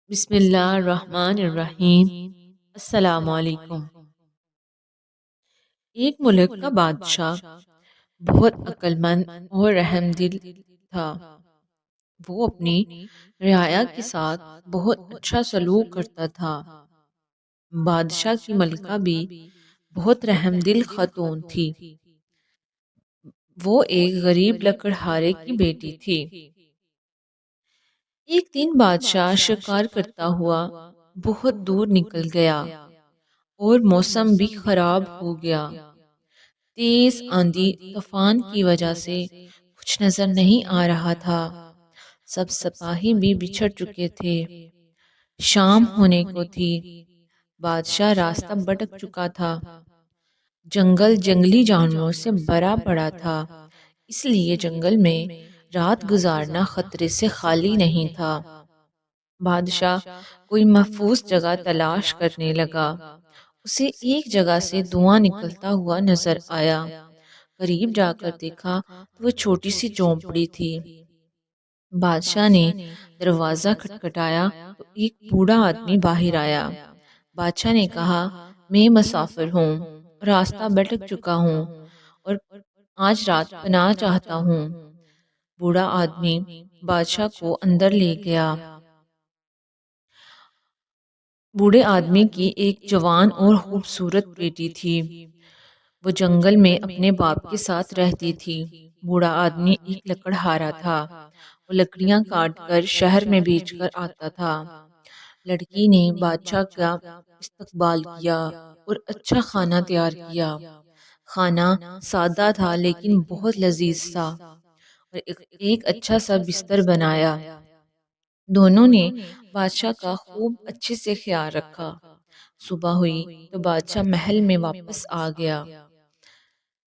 بسم اللہ الرحمن الرحیم۔ السلام علیکم۔ ایک ملک کا بادشاہ بہت عقل مند اور رحم دل تھا۔ وہ اپنی رعایا کے ساتھ بہت اچھا سلوک کرتا تھا۔ بادشاہ کی ملکہ بھی بہت رحم دل خاتون تھی۔ وہ ایک غریب لکڑہارے کی بیٹی تھی۔ ایک دن بادشاہ شکار کرتا ہوا بہت دور نکل گیا اور موسم بھی خراب ہو گیا۔ تیز آندھی طوفان کی وجہ سے کچھ نظر نہیں آ رہا تھا۔ سب سپاہی بھی بچھڑ چکے تھے۔ شام ہونے کو تھی۔ بادشاہ راستہ بھٹک چکا تھا۔ جنگل جنگلی جانوروں سے بھرا پڑا تھا، اس لیے جنگل میں رات گزارنا خطرے سے خالی نہیں تھا۔ بادشاہ کوئی محفوظ جگہ تلاش کرنے لگا۔ اسے ایک جگہ سے دھواں نکلتا ہوا نظر آیا۔ قریب جا کر دیکھا تو وہ چھوٹی سی جھونپڑی تھی۔ بادشاہ نے دروازہ کھٹکھٹایا تو ایک بوڑھا آدمی باہر آیا۔ بادشاہ نے کہا، میں مسافر ہوں، راستہ بھٹک چکا ہوں اور آج رات پناہ چاہتا ہوں۔ بوڑھا آدمی بادشاہ کو اندر لے گیا۔ بوڑھے آدمی کی ایک جوان اور خوبصورت بیٹی تھی۔ وہ جنگل میں اپنے باپ کے ساتھ رہتی تھی۔ بوڑھا آدمی ایک لکڑہارا تھا۔ وہ لکڑیاں کاٹ کر شہر میں بیچ کر آتا تھا۔ لڑکی نے بادشاہ کا استقبال کیا اور اچھا کھانا تیار کیا۔ کھانا سادہ تھا لیکن بہت لذیذ تھا اور ایک اچھا سا بستر بنایا۔ دونوں نے بادشاہ کا خوب اچھے سے خیال رکھا۔ صبح ہوئی تو بادشاہ محل میں واپس آ گیا۔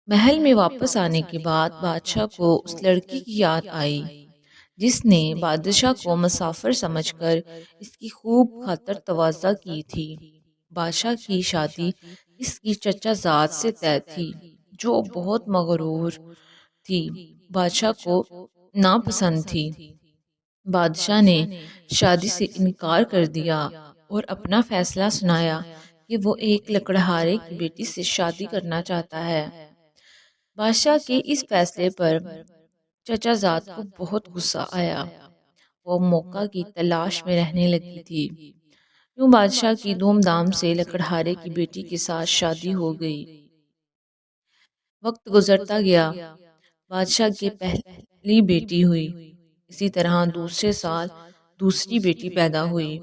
محل میں واپس آنے کے بعد بادشاہ کو اس لڑکی کی یاد آئی جس نے بادشاہ کو مسافر سمجھ کر اس کی خوب خاطر تواضع کی تھی۔ بادشاہ کی شادی اس کی چچا زاد سے طے تھی جو بہت مغرور تھی، بادشاہ کو ناپسند تھی۔ بادشاہ نے شادی سے انکار کر دیا اور اپنا فیصلہ سنایا کہ وہ ایک لکڑہارے کی بیٹی سے شادی کرنا چاہتا ہے۔ بادشاہ کے اس فیصلے پر چچا زاد کو بہت غصہ آیا۔ وہ موقع کی تلاش میں رہنے لگی تھی۔ یوں بادشاہ کی دھوم دھام سے لکڑہارے کی بیٹی کے ساتھ شادی ہو گئی۔ وقت گزرتا گیا۔ بادشاہ کی پہلی بیٹی ہوئی۔ اسی طرح دوسرے سال دوسری بیٹی پیدا ہوئی۔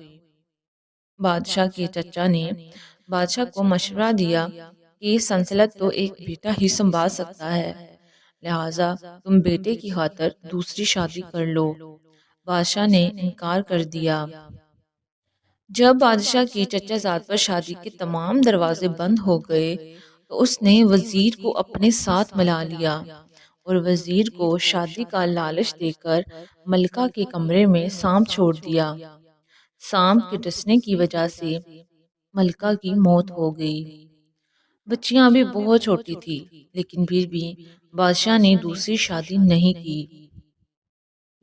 بادشاہ کے چچا نے بادشاہ کو مشورہ دیا کہ یہ سلطنت تو ایک بیٹا ہی سنبھال سکتا ہے، لہٰذا تم بیٹے کی خاطر دوسری شادی کر لو۔ بادشاہ نے انکار کر دیا۔ جب بادشاہ کی چچا زاد پر شادی کے تمام دروازے بند ہو گئے تو اس نے وزیر کو اپنے ساتھ ملا لیا اور وزیر کو شادی کا لالچ دے کر ملکہ کے کمرے میں سانپ چھوڑ دیا۔ سانپ کے ڈسنے کی وجہ سے ملکہ کی موت ہو گئی۔ بچیاں بھی بہت چھوٹی تھی لیکن پھر بھی بادشاہ نے دوسری شادی نہیں کی۔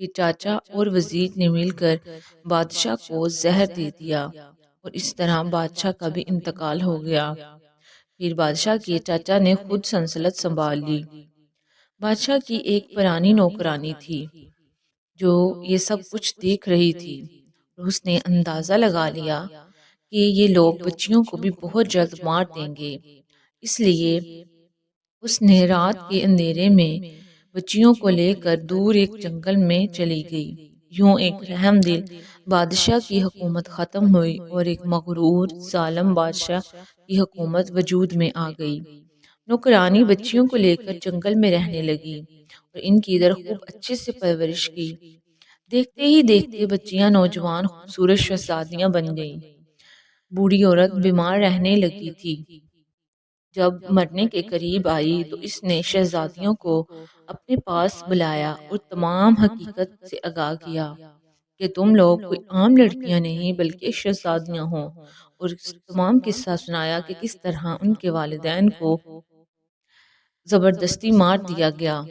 پھر چاچا اور وزیر نے مل کر بادشاہ کو زہر دے دیا اور اس طرح بادشاہ کا بھی انتقال ہو گیا۔ پھر بادشاہ کے چاچا نے خود سلطنت سنبھال لی۔ بادشاہ کی ایک پرانی نوکرانی تھی جو یہ سب کچھ دیکھ رہی تھی۔ اس نے اندازہ لگا لیا کہ یہ لوگ بچیوں کو بھی بہت جلد مار دیں گے، اس لیے اس نے رات کے اندھیرے میں بچیوں کو لے کر دور ایک جنگل میں چلی گئی۔ یوں ایک رحم دل بادشاہ کی حکومت ختم ہوئی اور ایک مغرور ظالم بادشاہ کی حکومت وجود میں آ گئی۔ نوکرانی بچیوں کو لے کر جنگل میں رہنے لگی اور ان کی ادھر خوب اچھے سے پرورش کی۔ دیکھتے ہی دیکھتے بچیاں نوجوان خوبصورت شہزادیاں بن گئیں۔ بوڑھی عورت بیمار رہنے لگی تھی۔ جب مرنے کے قریب آئی تو اس نے شہزادیوں کو اپنے پاس بلایا اور تمام حقیقت سے آگاہ کیا کہ تم لوگ کوئی عام لڑکیاں نہیں بلکہ شہزادیاں ہو، اور تمام قصہ سنایا کہ کس طرح ان کے والدین کو زبردستی مار دیا گیا۔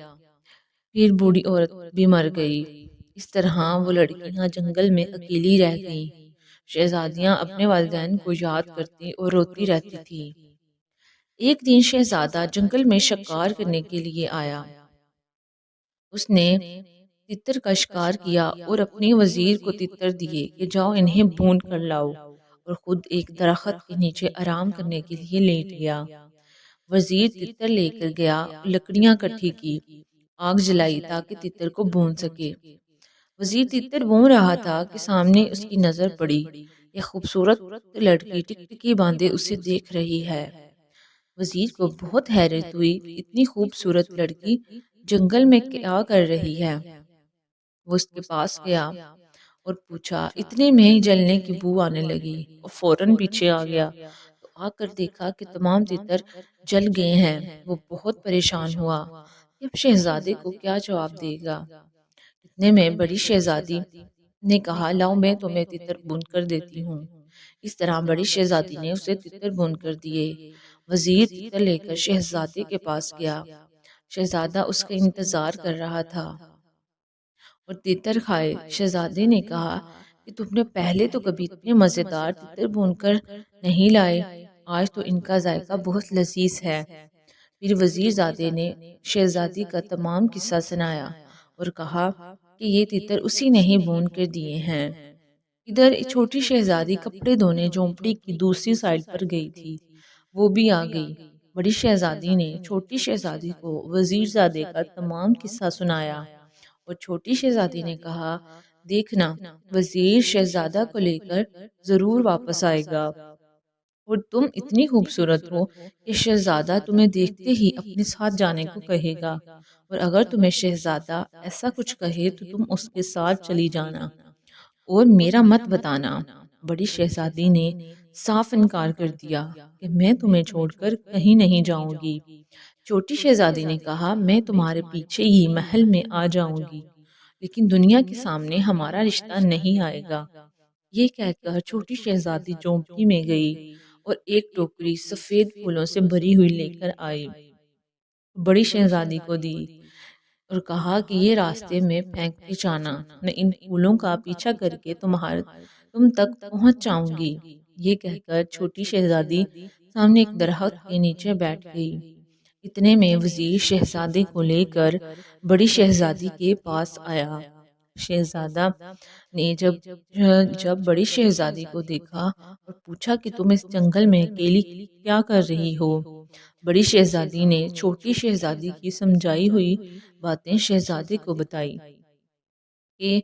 پھر بوڑھی عورت بھی مر گئی۔ اس طرح وہ لڑکیاں جنگل میں اکیلی رہ گئیں۔ شہزادیاں اپنے والدین کو یاد کرتی اور روتی رہتی تھی۔ ایک دن شہزادہ جنگل میں شکار کرنے کے لیے آیا۔ اس نے تتر کا شکار کیا اور اپنے وزیر کو تتر دیے کہ جاؤ انہیں بھون کر لاؤ، اور خود ایک درخت کے نیچے آرام کرنے کے لیے لیٹ گیا۔ وزیر تتر لے کر گیا، لکڑیاں کٹھی کی، آگ جلائی تاکہ تتر کو بھون سکے۔ وزیر تتر بھون رہا تھا کہ سامنے اس کی نظر پڑی۔ ایک خوبصورت لڑکی ٹکٹکی باندھے اسے دیکھ رہی ہے۔ وزیر کو بہت حیرت ہوئی، اتنی خوبصورت لڑکی جنگل میں کیا کر رہی ہے؟ وہ اس کے پاس گیا اور پوچھا، اتنے میں ہی جلنے کی بو آنے لگی اور فوراً پیچھے آ گیا تو آ کر دیکھا کہ تمام تتر جل گئے ہیں۔ وہ بہت پریشان ہوا کہ اب شہزادے کو کیا جواب دے گا۔ اتنے میں بڑی شہزادی نے کہا، لاؤ میں تمہیں تتر بھون کر دیتی ہوں۔ اس طرح بڑی شہزادی نے اسے تتر بھون کر دیے۔ وزیر تتر لے کر شہزادے کے پاس گیا۔ شہزادہ اس کا انتظار کر رہا تھا اور تتر کھائے۔ شہزادے نے کہا کہ تم نے پہلے تو کبھی اتنے مزیدار تتر بھون کر نہیں لائے، آج تو ان کا ذائقہ بہت لذیذ ہے۔ پھر وزیر زادے نے شہزادی کا تمام قصہ سنایا اور کہا کہ یہ تتر اسی نے ہی بھون کر دیے ہیں۔ ادھر ایک چھوٹی شہزادی کپڑے دھونے جھونپڑی کی دوسری سائڈ پر گئی تھی، وہ بھی آ گئی۔ بڑی شہزادی نے چھوٹی شہزادی کو وزیر زادے کا تمام قصہ سنایا اور چھوٹی شہزادی نے کہا، دیکھنا وزیر شہزادہ کو لے کر ضرور واپس آئے گا اور تم اتنی خوبصورت ہو کہ شہزادہ تمہیں دیکھتے ہی اپنے ساتھ جانے کو کہے گا، اور اگر تمہیں شہزادہ ایسا کچھ کہے تو تم اس کے ساتھ چلی جانا اور میرا مت بتانا۔ بڑی شہزادی نے صاف انکار کر دیا کہ میں تمہیں چھوڑ کر کہیں نہیں جاؤں گی۔ چھوٹی شہزادی نے کہا، میں تمہارے پیچھے ہی محل میں آ جاؤں گی، لیکن دنیا کے سامنے ہمارا رشتہ نہیں آئے گا۔ یہ کہہ کر چھوٹی شہزادی جھونپڑی میں گئی اور ایک ٹوکری سفید پھولوں سے بھری ہوئی لے کر آئی، بڑی شہزادی کو دی اور کہا کہ یہ راستے میں پھینک کے جانا، میں ان پھولوں کا پیچھا کر کے تم تک پہنچ جاؤں گی۔ یہ کہہ کر چھوٹی شہزادی سامنے ایک درخت کے نیچے بیٹھ گئی۔ اتنے میں وزیر شہزادے کو لے کر بڑی شہزادی کے پاس آیا۔ شہزادہ نے جب بڑی شہزادی کو دیکھا اور پوچھا کہ تم اس جنگل میں اکیلی کیا کر رہی ہو؟ بڑی شہزادی نے چھوٹی شہزادی کی سمجھائی ہوئی باتیں شہزادے کو بتائی کہ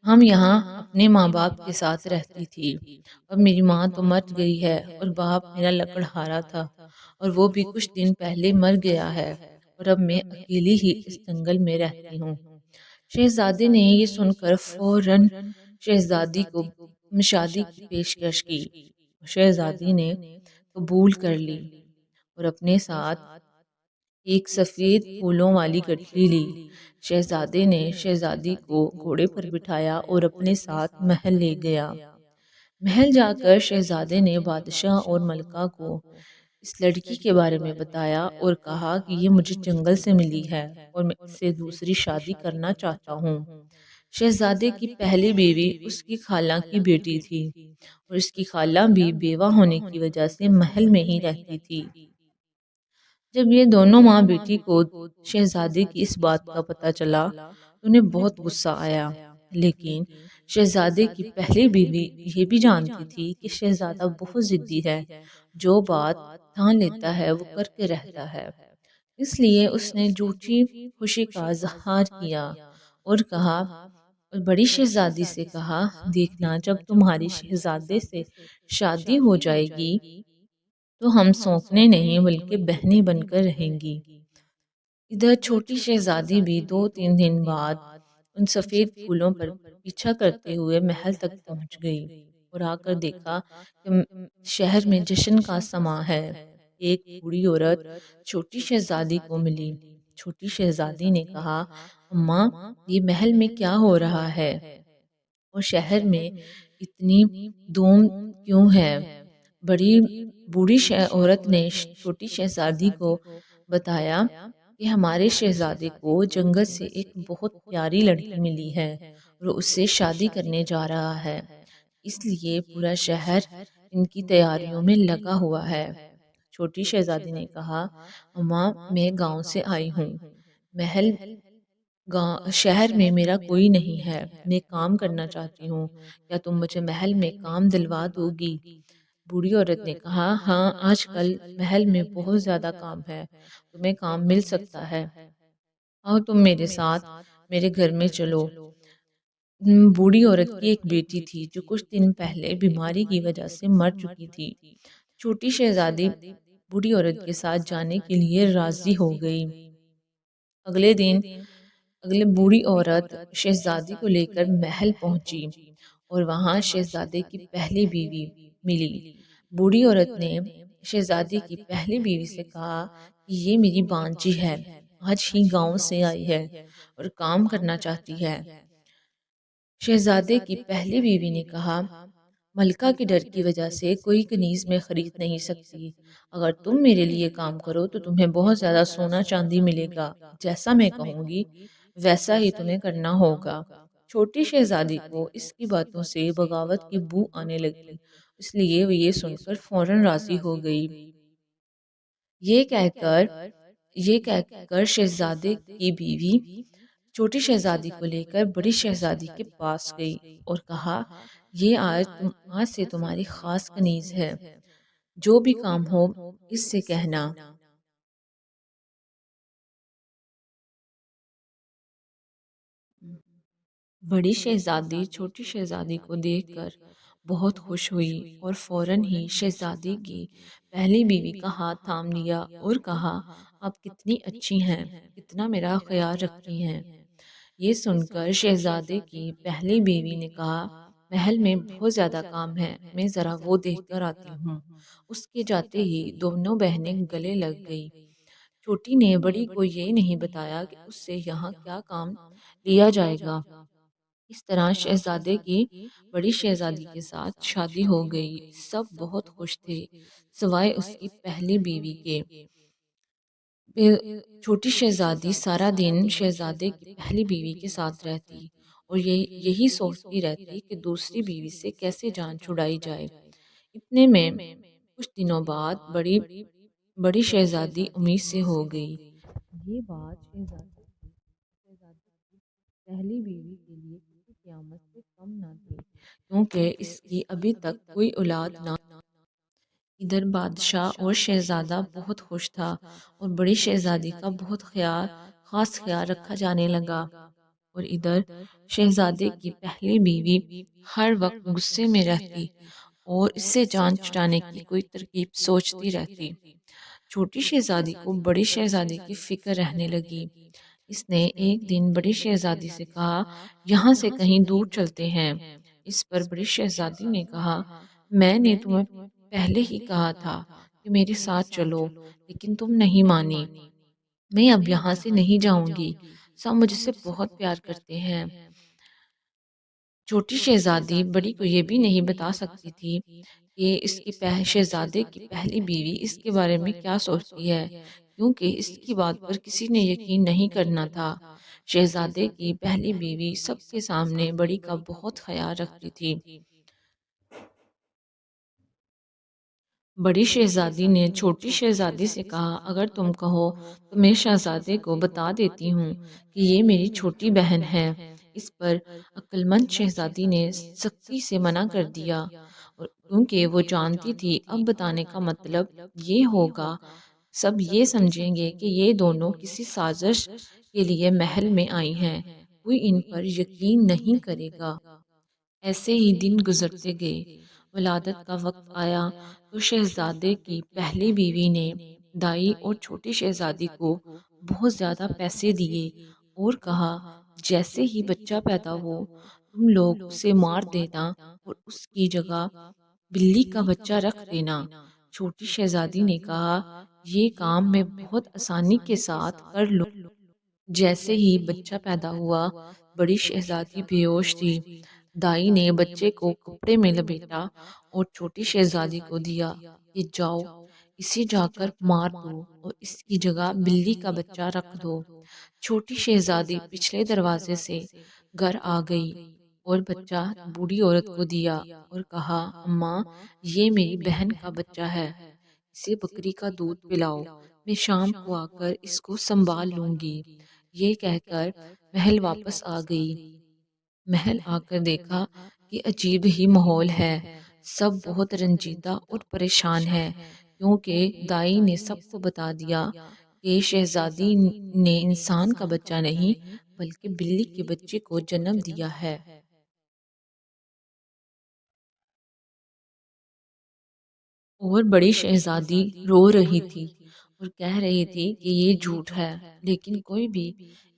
ہم یہاں اپنے ماں باپ کے ساتھ رہتی تھی، اب میری ماں تو مر گئی ہے اور باپ میرا لکڑہارا تھا اور وہ بھی کچھ دن پہلے مر گیا ہے، اور اب میں اکیلی ہی اس جنگل میں رہتی ہوں۔ شہزادے نے یہ سن کر فوراً شہزادی کو شادی کی پیشکش کی۔ شہزادی نے قبول کر لی اور اپنے ساتھ ایک سفید پھولوں والی گٹھلی لی۔ شہزادے نے شہزادی کو گھوڑے پر بٹھایا اور اپنے ساتھ محل لے گیا۔ محل جا کر شہزادے نے بادشاہ اور ملکہ کو اس لڑکی کے بارے میں بتایا اور کہا کہ یہ مجھے جنگل سے ملی ہے اور میں اس سے دوسری شادی کرنا چاہتا ہوں۔ شہزادے کی پہلی بیوی اس کی خالہ کی بیٹی تھی اور اس کی خالہ بھی بیوہ ہونے کی وجہ سے محل میں ہی رہتی تھی۔ جب یہ دونوں ماں بیٹی کو شہزادے کی اس بات کا پتہ چلا تو انہیں بہت غصہ آیا، لیکن شہزادے کی پہلی بیوی یہ بھی جانتی تھی کہ شہزادہ بہت ضدی ہے، جو بات ٹھان لیتا ہے وہ کر کے رہتا ہے، اس لیے اس نے جھوٹی خوشی کا اظہار کیا اور کہا اور بڑی شہزادی سے کہا، دیکھنا جب تمہاری شہزادے سے شادی ہو جائے گی تو ہم سونکنے نہیں بلکہ بہنیں بن کر رہیں گی۔ ادھر چھوٹی شہزادی بھی 2-3 دن بعد ان سفید پھولوں پر پیچھا کرتے ہوئے محل تک پہنچ گئی اور آ کر دیکھا کہ شہر میں جشن کا سماں ہے۔ ایک بوڑھی عورت چھوٹی شہزادی کو ملی۔ چھوٹی شہزادی نے کہا، اماں یہ محل میں کیا ہو رہا ہے اور شہر میں اتنی دھوم کیوں ہے؟ بڑی بوڑھی عورت نے چھوٹی شہزادی کو بتایا کہ ہمارے شہزادے کو جنگل سے ایک بہت پیاری لڑکی ملی ہے اور اس سے شادی کرنے جا رہا ہے۔ اس لیے پورا شہر ان کی تیاریوں میں لگا ہوا ہے۔ چھوٹی شہزادی نے کہا، اماں میں گاؤں سے آئی ہوں، محل شہر میں میرا کوئی نہیں ہے، میں کام کرنا چاہتی ہوں، کیا تم مجھے محل میں کام دلوا دو گی؟ بوڑھی عورت نے کہا، ہاں آج کل محل میں بہت زیادہ کام ہے، تمہیں کام مل سکتا ہے، آؤ تم میرے ساتھ میرے گھر میں چلو۔ بوڑھی عورت کی ایک بیٹی تھی جو کچھ دن پہلے بیماری کی وجہ سے مر چکی تھی۔ چھوٹی شہزادی بوڑھی عورت کے ساتھ جانے کے لیے راضی ہو گئی۔ اگلے دن بوڑھی عورت شہزادی کو لے کر محل پہنچی اور وہاں شہزادے کی پہلی بیوی ملی۔ بوڑھی عورت نے شہزادی کی پہلی بیوی سے کہا کہ یہ میری بانجی ہے، آج ہی گاؤں سے آئی ہے اور کام کرنا چاہتی ہے۔ شہزادے کی پہلی بیوی نے کہا، ملکہ کے ڈر کی وجہ سے کوئی کنیز میں خرید نہیں سکتی، اگر تم میرے لیے کام کرو تو تمہیں بہت زیادہ سونا چاندی ملے گا، جیسا میں کہوں گی ویسا ہی تمہیں کرنا ہوگا۔ چھوٹی شہزادی کو اس کی باتوں سے بغاوت کی بو آنے لگی، اس لیے وہ یہ سن کر فوراً راضی ہو گئی۔ یہ کہہ کر شہزادے کی بیوی چھوٹی شہزادی کو لے کر بڑی شہزادی کے پاس گئی اور کہا، یہ آج سے تمہاری خاص کنیز ہے، جو بھی کام ہو اس سے کہنا۔ بڑی شہزادی چھوٹی شہزادی کو دیکھ کر بہت خوش ہوئی اور فوراً ہی شہزادی کی پہلی بیوی کا ہاتھ تھام لیا اور کہا، آپ کتنی اچھی ہیں، کتنا میرا خیال رکھتی ہیں۔ یہ سن کر شہزادے کی پہلی بیوی نے کہا، محل میں بہت زیادہ کام ہے، میں ذرا وہ دیکھ کر آتی ہوں۔ اس کے جاتے ہی دونوں بہنیں گلے لگ گئی۔ چھوٹی نے بڑی کو یہ نہیں بتایا کہ اس سے یہاں کیا کام لیا جائے گا۔ اس طرح شہزادے کی بڑی شہزادی کے ساتھ شادی ہو گئی۔ سب بہت خوش تھے سوائے اس کی پہلی بیوی کے۔ چھوٹی شہزادی سارا دن شہزادے کی پہلی بیوی کے ساتھ رہتی اور یہی سوچتی رہتی کہ دوسری بیوی سے کیسے جان چھڑائی جائے۔ اتنے میں کچھ دنوں بعد بڑی شہزادی امید سے ہو گئی۔ یہ بات شہزادی کی پہلی بیوی کے لیے کسی قیامت سے کم نہ تھی، کیونکہ اس کی ابھی تک کوئی اولاد نہ۔ ادھر بادشاہ اور شہزادہ بہت خوش تھا اور بڑی شہزادی کا بہت خاص خیال رکھا جانے لگا، اور ادھر شہزادے کی پہلی بیوی ہر وقت غصے میں رہتی اور اس سے جان چھڑانے کی کوئی ترکیب سوچتی رہتی۔ چھوٹی شہزادی کو بڑی شہزادی کی فکر رہنے لگی۔ اس نے ایک دن بڑی شہزادی سے کہا، یہاں سے کہیں دور چلتے ہیں۔ اس پر بڑی شہزادی نے کہا، میں نے تمہیں پہلے ہی کہا تھا کہ میرے ساتھ چلو، لیکن تم نہیں مانی، میں اب یہاں سے نہیں جاؤں گی، سب مجھ سے بہت پیار کرتے ہیں۔ چھوٹی شہزادی بڑی کو یہ بھی نہیں بتا سکتی تھی کہ اس کی شہزادے کی پہلی بیوی اس کے بارے میں کیا سوچتی ہے، کیونکہ اس کی بات پر کسی نے یقین نہیں کرنا تھا۔ شہزادے کی پہلی بیوی سب کے سامنے بڑی کا بہت خیال رکھتی تھی۔ بڑی شہزادی نے چھوٹی شہزادی سے کہا، اگر تم کہو تو میں شہزادے کو بتا دیتی ہوں کہ یہ میری چھوٹی بہن ہے۔ اس پر عقل مند شہزادی نے سختی سے منع کر دیا، کیونکہ وہ جانتی تھی اب بتانے کا مطلب یہ ہوگا سب یہ سمجھیں گے کہ یہ دونوں کسی سازش کے لیے محل میں آئی ہیں، کوئی ان پر یقین نہیں کرے گا۔ ایسے ہی دن گزرتے گئے۔ ولادت کا وقت آیا تو شہزادے کی پہلی بیوی نے دائی اور چھوٹی شہزادی کو بہت زیادہ پیسے دیے اور کہا، جیسے ہی بچہ پیدا ہو تم لوگ اسے مار دینا اور اس کی جگہ بلی کا بچہ رکھ دینا۔ چھوٹی شہزادی نے کہا، یہ کام میں بہت آسانی کے ساتھ کر لوں۔ جیسے ہی بچہ پیدا ہوا بڑی شہزادی بے ہوش تھی۔ دائی نے بچے کو کپڑے میں لپیٹا اور چھوٹی شہزادی کو دیا کہ جاؤ اسے جا کر مار دو اور اس کی جگہ بلی کا بچہ رکھ دو۔ چھوٹی شہزادی پچھلے دروازے سے گھر آ گئی اور بچہ بوڑھی عورت کو دیا اور کہا اماں یہ میری بہن کا بچہ ہے، اسے بکری کا دودھ پلاؤ، میں شام کو آ کر اس کو سنبھال لوں گی۔ یہ کہہ کر محل واپس آ گئی۔ محل آ کر دیکھا کہ عجیب ہی ماحول ہے، سب بہت رنجیدہ اور پریشان ہے، کیونکہ دائی نے سب کو بتا دیا کہ شہزادی نے انسان کا بچہ نہیں بلکہ بلی کے بچے کو جنم دیا ہے۔ اور بڑی شہزادی رو رہی تھی اور کہہ رہی تھی کہ یہ جھوٹ ہے، لیکن کوئی بھی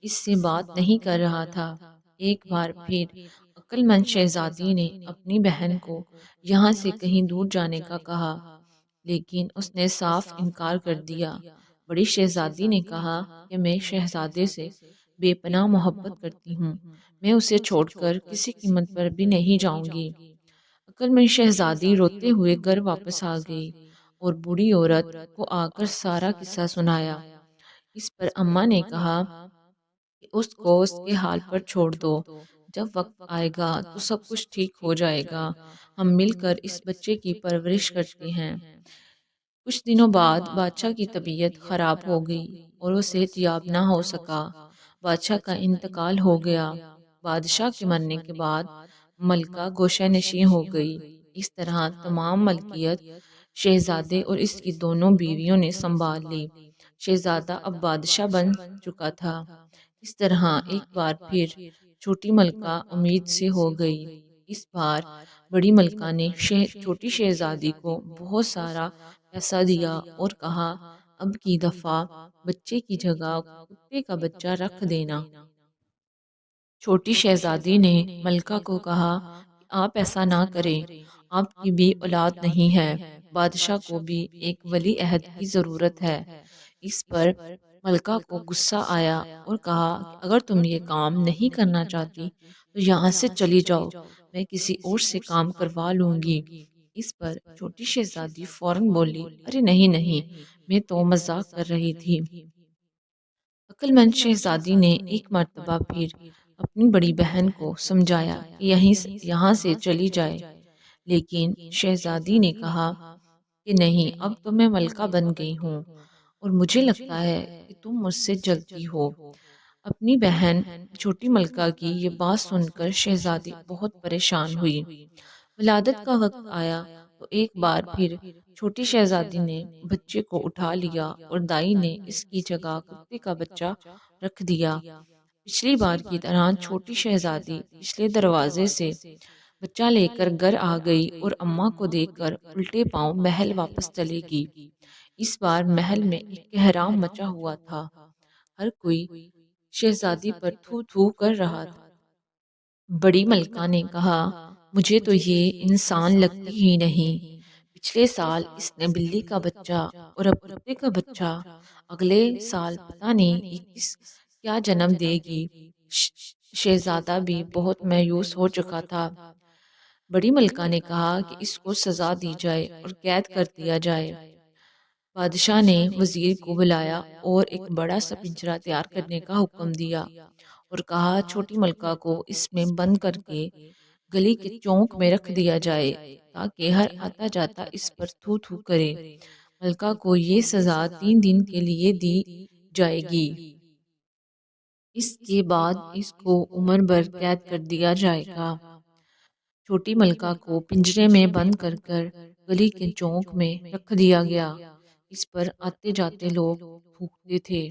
اس سے بات نہیں کر رہا تھا۔ ایک بار پھر عقل مند شہزادی نے اپنی بہن کو یہاں سے کہیں دور جانے کا کہا، لیکن اس نے صاف انکار کر دیا۔ بڑی شہزادی نے کہا کہ میں شہزادے سے بے پناہ محبت کرتی ہوں، میں اسے چھوڑ کر کسی قیمت پر بھی نہیں جاؤں گی۔ عقل مند شہزادی روتے ہوئے گھر واپس آ گئی اور بوڑھی عورت کو آ کر سارا قصہ سنایا۔ اس پر اماں نے کہا کہ اس کو اس کے حال پر چھوڑ دو، جب وقت آئے گا تو سب کچھ ٹھیک ہو جائے گا، ہم مل کر اس بچے کی پرورش کرتے ہیں۔ کچھ دنوں بعد بادشاہ کی طبیعت خراب ہو گئی اور وہ صحت یاب نہ ہو سکا۔ بادشاہ کا انتقال ہو گیا۔ بادشاہ کے مرنے کے بعد ملکہ گوشہ نشین ہو گئی۔ اس طرح تمام ملکیت شہزادے اور اس کی دونوں بیویوں نے سنبھال لی۔ شہزادہ اب بادشاہ بن چکا تھا۔ اس طرح ایک بار پھر چھوٹی ملکہ امید سے ہو گئی۔ اس بار بڑی ملکہ نے چھوٹی شہزادی کو بہت سارا پیسہ دیا اور کہا اب کی دفعہ بچے کی جگہ کتے کا بچہ رکھ دینا۔ چھوٹی شہزادی نے ملکہ کو کہا کہ آپ ایسا نہ کریں، آپ کی بھی اولاد نہیں ہے، بادشاہ کو بھی ایک ولی عہد کی ضرورت ہے۔ اس پر ملکہ کو غصہ آیا اور کہا کہ اگر تم یہ کام نہیں کرنا چاہتی تو یہاں سے چلی جاؤ، میں کسی اور سے کام کروا لوں گی۔ اس پر چھوٹی شہزادی فوراً بولی ارے نہیں نہیں، میں تو مذاق کر رہی تھی۔ عقل مند شہزادی نے ایک مرتبہ پھر اپنی بڑی بہن کو سمجھایا کہ یہاں سے چلی جائے، لیکن شہزادی نے کہا کہ نہیں، اب تو میں ملکہ بن گئی ہوں اور مجھے لگتا ہے کہ تم مجھ سے جلتی ہو۔ اپنی بہن چھوٹی ملکہ کی یہ بات سن کر شہزادی بہت پریشان ہوئی۔ ولادت کا وقت آیا تو ایک بار پھر چھوٹی شہزادی نے بچے کو اٹھا لیا اور دائی نے اس کی جگہ کتے کا بچہ رکھ دیا۔ پچھلی بار کی طرح چھوٹی شہزادی پچھلے دروازے سے بچہ لے کر گھر آ گئی اور اماں کو دیکھ کر الٹے پاؤں محل واپس چلے گی۔ اس بار محل میں ایک کہرام مچا ہوا تھا، ہر کوئی شہزادی پر تھو تھو کر رہا تھا۔ بڑی ملکہ نے کہا مجھے تو یہ انسان لگتی ہی نہیں، پچھلے سال اس نے بلی کا بچہ اور اب کتے کا بچہ، اگلے سال پتہ نہیں یہ کیا جنم دے گی۔ شہزادہ بھی بہت مایوس ہو چکا تھا۔ بڑی ملکہ نے کہا کہ اس کو سزا دی جائے اور قید کر دیا جائے۔ بادشاہ نے وزیر کو بلایا اور ایک بڑا سا پنجرا تیار کرنے کا حکم دیا اور کہا چھوٹی ملکہ کو اس میں بند کر کے گلی کے چوک میں رکھ دیا جائے تاکہ ہر آتا جاتا اس پر تھو تھو کرے۔ ملکہ کو یہ سزا 3 دن کے لیے دی جائے گی۔ اس کے بعد اس کو عمر بھر قید کر دیا جائے گا۔ چھوٹی ملکہ کو پنجرے میں بند کر کر گلی کے چوک میں رکھ دیا گیا۔ اس پر آتے جاتے لوگ تھوکتے تھے۔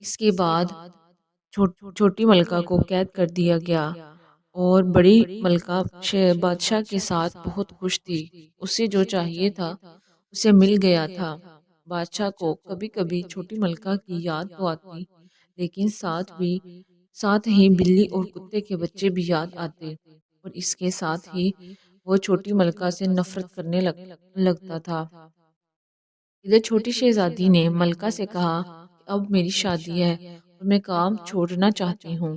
اس کے بعد چھوٹی ملکہ کو قید کر دیا گیا اور بڑی ملکہ بادشاہ کے ساتھ بہت خوش تھی، اسے جو چاہیے تھا اسے مل گیا تھا۔ بادشاہ کو کبھی کبھی چھوٹی ملکہ کی یاد تو آتی، لیکن ساتھ ہی بلی اور کتے کے بچے بھی یاد آتے اور اس کے ساتھ ہی وہ چھوٹی ملکہ سے نفرت کرنے لگتا تھا۔ ادھر چھوٹی شہزادی نے ملکہ سے کہا کہ اب میری شادی ہے اور میں کام چھوڑنا چاہتی ہوں۔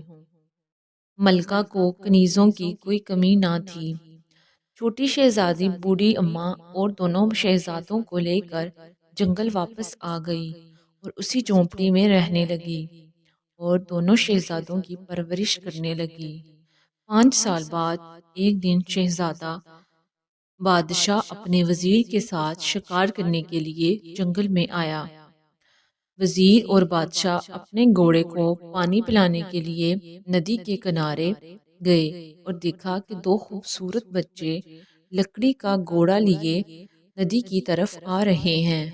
ملکہ کو کنیزوں کی کوئی کمی نہ تھی۔ چھوٹی شہزادی بوڑھی اماں اور دونوں شہزادوں کو لے کر جنگل واپس آ گئی اور اسی جھونپڑی میں رہنے لگی اور دونوں شہزادوں کی پرورش کرنے لگی۔ 5 سال بعد ایک دن شہزادہ بادشاہ اپنے وزیر کے ساتھ شکار کرنے کے لیے جنگل میں آیا۔ وزیر اور بادشاہ اپنے گھوڑے کو پانی پلانے کے لیے ندی کے کنارے گئے اور دیکھا کہ دو خوبصورت بچے لکڑی کا گھوڑا لیے ندی کی طرف آ رہے ہیں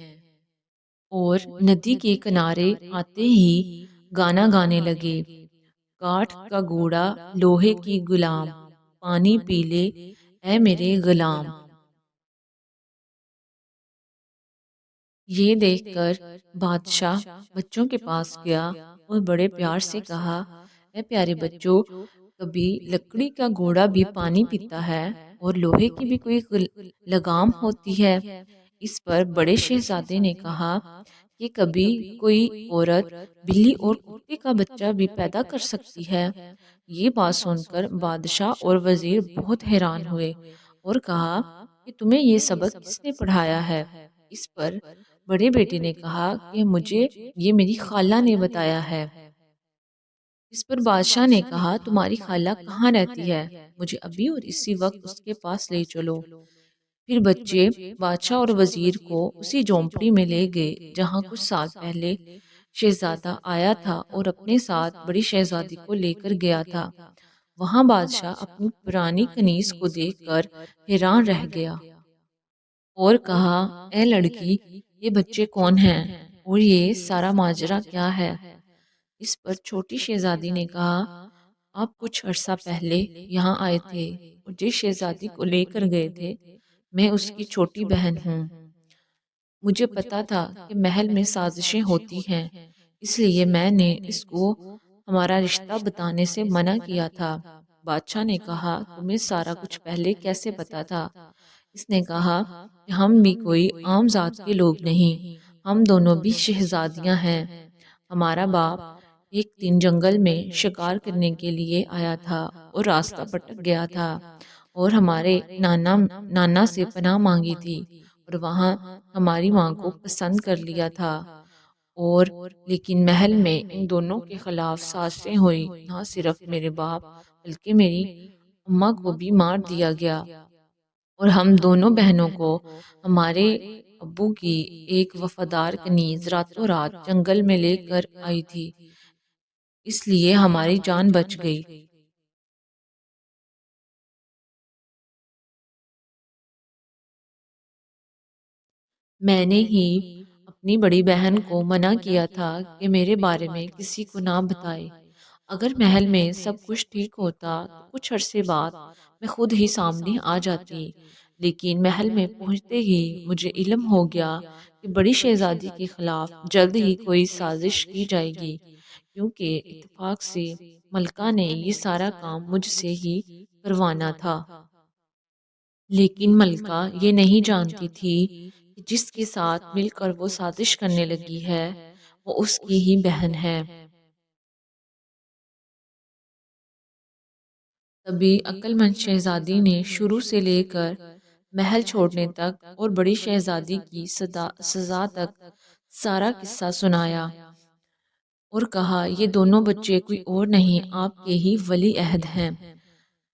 اور ندی کے کنارے آتے ہی گانا گانے لگے: کاٹھ کا گھوڑا لوہے کی غلام، پانی پی لے اے میرے غلام۔ یہ دیکھ کر بادشاہ بچوں کے پاس گیا اور بڑے پیار سے کہا: اے پیارے بچوں، کبھی لکڑی کا گھوڑا بھی پانی پیتا ہے اور لوہے کی بھی کوئی لگام ہوتی ہے؟ اس پر بڑے شہزادے نے کہا کہ کبھی کوئی عورت بلی اور کتے کا بچہ بھی پیدا کر سکتی ہے۔ یہ بات سن کر بادشاہ اور وزیر بہت حیران ہوئے اور کہا کہ تمہیں یہ سبق کس نے پڑھایا ہے؟ اس پر بڑے بیٹے نے کہا کہ مجھے یہ میری خالہ نے بتایا ہے۔ اس پر بادشاہ نے کہا: تمہاری خالہ کہاں رہتی ہے؟ مجھے ابھی اور اسی وقت اس کے پاس لے چلو۔ پھر بچے بادشاہ اور وزیر کو اسی جھونپڑی میں لے گئے جہاں کچھ سال پہلے شہزادہ آیا تھا اور اپنے ساتھ بڑی شہزادی کو لے کر گیا تھا۔ وہاں بادشاہ اپنی پرانی کنیز کو دیکھ کر حیران رہ گیا اور کہا: اے لڑکی، یہ بچے کون ہیں اور یہ سارا ماجرا کیا ہے؟ اس پر چھوٹی شہزادی نے کہا: آپ کچھ عرصہ پہلے یہاں آئے تھے اور جس شہزادی کو لے کر گئے تھے میں اس کی چھوٹی بہن ہوں۔ مجھے پتا تھا کہ محل میں سازشیں ہوتی ہیں، اس لیے میں نے اس کو ہمارا رشتہ بتانے سے منع کیا تھا۔ بادشاہ نے کہا: تمہیں سارا کچھ پہلے کیسے پتا تھا؟ اس نے کہا کہ ہم بھی کوئی عام ذات کے لوگ نہیں، ہم دونوں بھی شہزادیاں ہیں۔ ہمارا باپ ایک دن جنگل میں شکار کرنے کے لیے آیا تھا اور راستہ بھٹک گیا تھا اور ہمارے نانا سے پناہ مانگی تھی اور وہاں ہماری ماں کو پسند کر لیا تھا، اور لیکن محل میں ان دونوں کے خلاف سازشیں ہوئی۔ نہ صرف میرے باپ بلکہ میری اماں کو بھی مار دیا گیا اور ہم دونوں بہنوں کو ہمارے ابو کی ایک وفادار کنیز راتوں رات جنگل میں لے کر آئی تھی، اس لیے ہماری جان بچ گئی۔ میں نے ہی اپنی بڑی بہن کو منع کیا تھا کہ میرے بارے میں کسی کو نہ بتائے۔ اگر محل میں سب کچھ ٹھیک ہوتا تو کچھ عرصے بعد میں خود ہی سامنے آ جاتی، لیکن محل میں پہنچتے ہی مجھے علم ہو گیا کہ بڑی شہزادی کے خلاف جلد ہی کوئی سازش کی جائے گی، کیونکہ اتفاق سے ملکہ نے یہ سارا کام مجھ سے ہی کروانا تھا۔ لیکن ملکہ یہ نہیں جانتی تھی کہ جس کے ساتھ مل کر وہ سازش کرنے لگی ہے وہ اس کی ہی بہن ہے۔ تبھی عقل مند شہزادی نے شروع سے لے کر محل چھوڑنے تک اور بڑی شہزادی کی سزا تک سارا قصہ سنایا اور کہا: یہ دونوں بچے کوئی اور نہیں، آپ کے ہی ولی عہد ہیں۔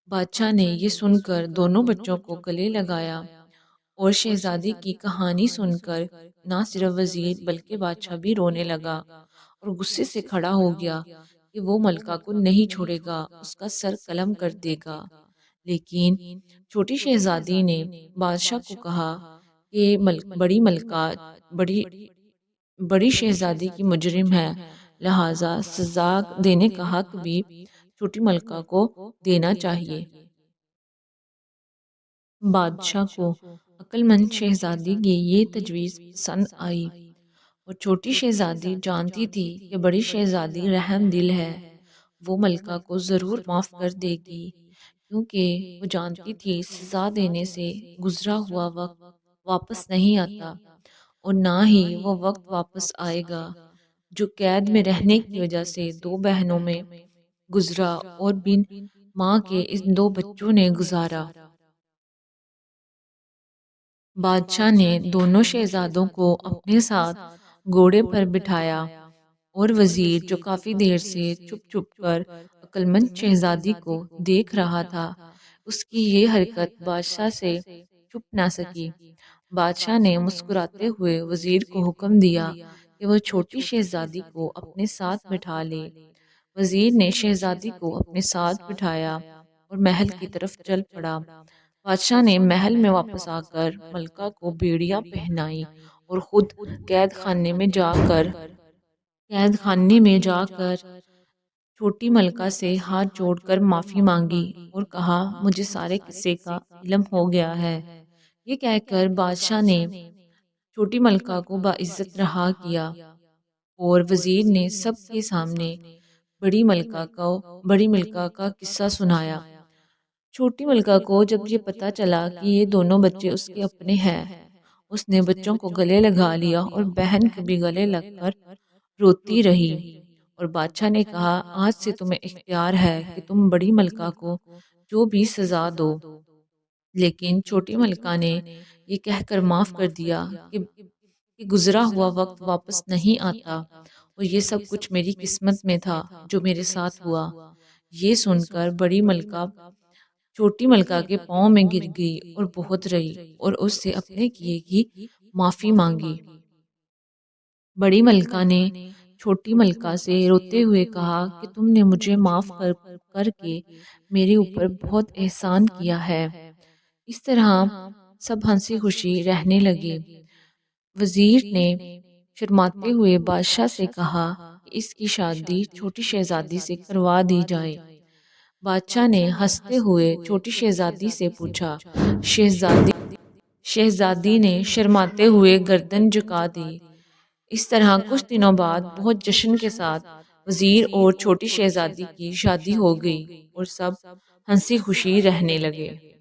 بادشاہ نے یہ سن کر دونوں بچوں کو گلے لگایا اور شہزادی کی کہانی سن کر نہ صرف وزیر بلکہ بادشاہ بھی رونے لگا اور غصے سے کھڑا ہو گیا کہ وہ ملکہ کو نہیں چھوڑے گا، اس کا سر قلم کر دے گا۔ لیکن چھوٹی شہزادی نے بادشاہ کو کہا کہ بڑی ملکہ بڑی شہزادی کی مجرم ہے، لہٰذا سزا دینے کا حق بھی چھوٹی ملکہ کو دینا چاہیے۔ بادشاہ کو عقل مند شہزادی کی یہ تجویز پسند آئی اور چھوٹی شہزادی جانتی تھی کہ بڑی شہزادی رحم دل ہے، وہ ملکہ کو ضرور معاف کر دے گی، کیونکہ وہ جانتی تھی سزا دینے سے گزرا ہوا وقت واپس نہیں آتا اور نہ ہی وہ وقت واپس آئے گا جو قید میں رہنے کی وجہ سے دو بہنوں میں گزرا اور بن ماں کے ان دو بچوں نے گزارا۔ بادشاہ نے دونوں شہزادوں کو اپنے ساتھ گھوڑے پر بٹھایا اور وزیر جو کافی دیر سے چھپ چھپ کر عقلمند شہزادی کو دیکھ رہا تھا، اس کی یہ حرکت بادشاہ سے چھپ نہ سکی۔ بادشاہ نے مسکراتے ہوئے وزیر کو حکم دیا کہ وہ چھوٹی شہزادی کو اپنے ساتھ بٹھا لے۔ وزیر نے شہزادی کو اپنے ساتھ بٹھایا اور محل کی طرف چل پڑا۔ بادشاہ نے محل میں واپس آ کر ملکہ کو بیڑیاں پہنائی اور خود قید خانے میں جا کر چھوٹی ملکہ سے ہاتھ جوڑ کر معافی مانگی اور کہا، مجھے سارے قصے کا علم ہو گیا ہے۔ یہ کہہ کر بادشاہ نے چھوٹی ملکہ کو باعزت رہا کیا اور وزیر نے سب کے سامنے بڑی ملکہ کا قصہ سنایا۔ چھوٹی ملکہ کو جب یہ پتہ چلا کہ یہ دونوں بچے اس کے اپنے ہیں، اس نے بچوں کو گلے لگا لیا اور بہن کو بھی گلے لگ کر روتی رہی۔ اور بادشاہ نے کہا، آج سے تمہیں اختیار ہے کہ تم بڑی ملکہ کو جو بھی سزا دو۔ لیکن چھوٹی ملکہ نے یہ کہہ کر معاف کر دیا کہ گزرا ہوا وقت واپس نہیں آتا اور یہ سب کچھ میری قسمت میں تھا جو میرے ساتھ ہوا۔ یہ سن کر بڑی ملکہ چھوٹی ملکہ کے پاؤں میں گر گئی اور بہت روئی اور اس سے اپنے کیے کی معافی مانگی۔ بڑی ملکہ نے چھوٹی ملکہ سے روتے ہوئے کہا کہ تم نے مجھے معاف کر کے میرے اوپر بہت احسان کیا ہے۔ اس طرح سب ہنسی خوشی رہنے لگے۔ وزیر نے شرماتے ہوئے بادشاہ سے کہا کہ اس کی شادی چھوٹی شہزادی سے کروا دی جائے۔ بادشاہ نے ہنستے ہوئے چھوٹی شہزادی سے پوچھا۔ شہزادی نے شرماتے ہوئے گردن جھکا دی۔ اس طرح کچھ دنوں بعد بہت جشن کے ساتھ وزیر اور چھوٹی شہزادی کی شادی ہو گئی اور سب ہنسی خوشی رہنے لگے۔